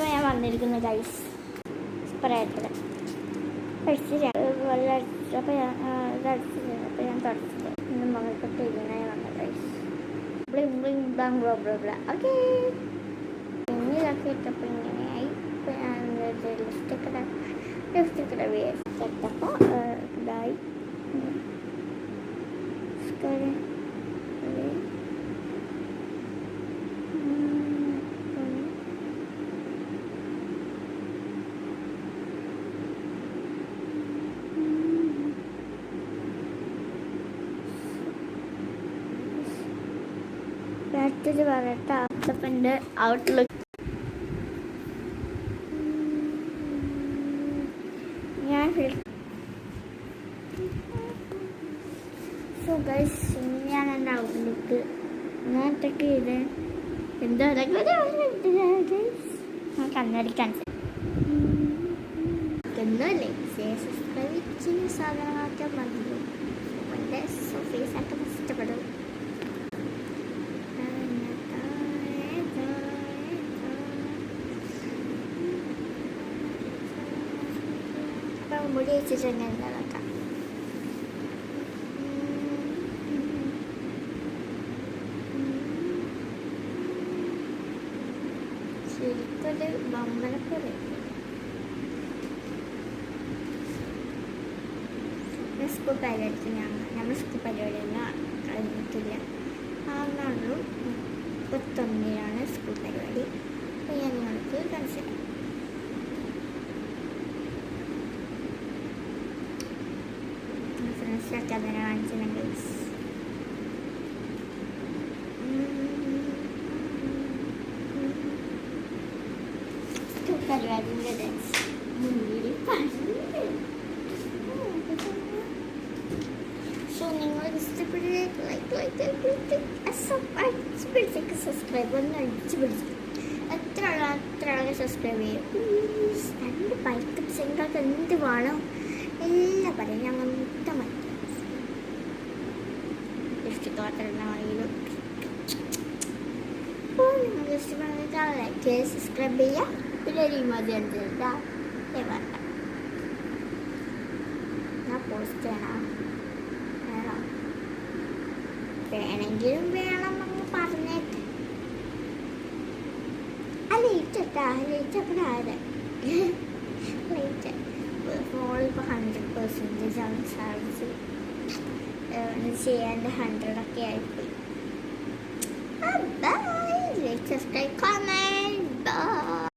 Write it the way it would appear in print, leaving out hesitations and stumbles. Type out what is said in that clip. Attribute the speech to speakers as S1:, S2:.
S1: ഞാൻ വന്നിരിക്കുന്നു ഗൈസ്. സൂപ്പറായിട്ട് കഴിച്ചില്ല, വെള്ളം അടിച്ചപ്പോൾ ഇതടിച്ചില്ല. ഞാൻ തുടച്ചില്ല. ഇന്ന് മുഖത്തൊക്കെ ഇങ്ങനെയായി വന്നു ഗൈസ്. ഓക്കെ, പിന്നെ ഇതൊക്കെ ഇട്ടപ്പോൾ ഇങ്ങനെയായി. ഇപ്പോൾ ഞാൻ ലിപ്സ്റ്റിക്കിടെ വേസ്റ്റപ്പോൾ ഇതായി. അടുത്തത് പറയട്ടെ, ആത്തപ്പൻ്റെ ഔട്ട്ലുക്ക്. ഞാൻ സോ ഗൈസ്, ഞാൻ എൻ്റെ ഔട്ട്ലുക്ക് ഇങ്ങനത്തൊക്കെ ഇത് എന്താ കണ്ണടിക്കാൻ ഒന്നുമില്ലേ. സബ്സ്ക്രൈബ് ചെയ്യുന്ന സാധനങ്ങളൊക്കെ മതിയോ. എൻ്റെ ഫേസൊക്കെ ഇഷ്ടപ്പെടും. മുടി വെച്ചിട്ട് തന്നെ നോക്കാം. ശരിക്കൊരു ബൊമ്മലൊക്കെ സ്കൂൾ പരിപാടിക്ക് നമ്മൾ സ്കൂൾ പരിപാടിയൊന്നും കഴിഞ്ഞിട്ടില്ല. ആറുനാളും 31-നാണ് സ്കൂൾ പരിപാടി. അപ്പോൾ ഞാൻ നിങ്ങൾക്ക് കാണിച്ചു തരാം. ഫ്രണ്ട്സൊക്കെ അതിനെ കാണിച്ചിട്ടുണ്ട്. പരിപാടിൻ്റെ ഡാൻസ് സോ നിങ്ങൾ ഇഷ്ടപ്പെടുക സബ്സ്ക്രൈബ് ഒന്ന് അടിച്ചു പിടിച്ചു. എത്ര ആളെ സബ്സ്ക്രൈബ് ചെയ്യും. രണ്ട് ബൈക്കപ്സ് നിങ്ങൾക്ക് എന്ത് വേണം എല്ലാം പറയും. ഞങ്ങൾ മൊത്തം ലിഫ്റ്റ് മാത്രമാണെങ്കിലും അപ്പോൾ നിങ്ങൾ ഇഷ്ടപ്പെടുന്ന ലൈക്ക് സബ്സ്ക്രൈബ് ചെയ്യുക. പിന്നെ ഒരു ഇമോജി എടുത്തിട്ടാ വേണ്ട, ഞാൻ പോസ്റ്റ് ചെയ്യണം. വേണമെങ്കിലും വേണം നമ്മൾ പറഞ്ഞേക്ക്. ലൈറ്റ് അപ്പോൾ ആരെ ലൈറ്റ് ഫോണിപ്പോൾ 100% ആണ് ചാർജ് ചെയ്യാണ്ട് 100 ഒക്കെ ആയിപ്പോയി. ബൈ. Like subscribe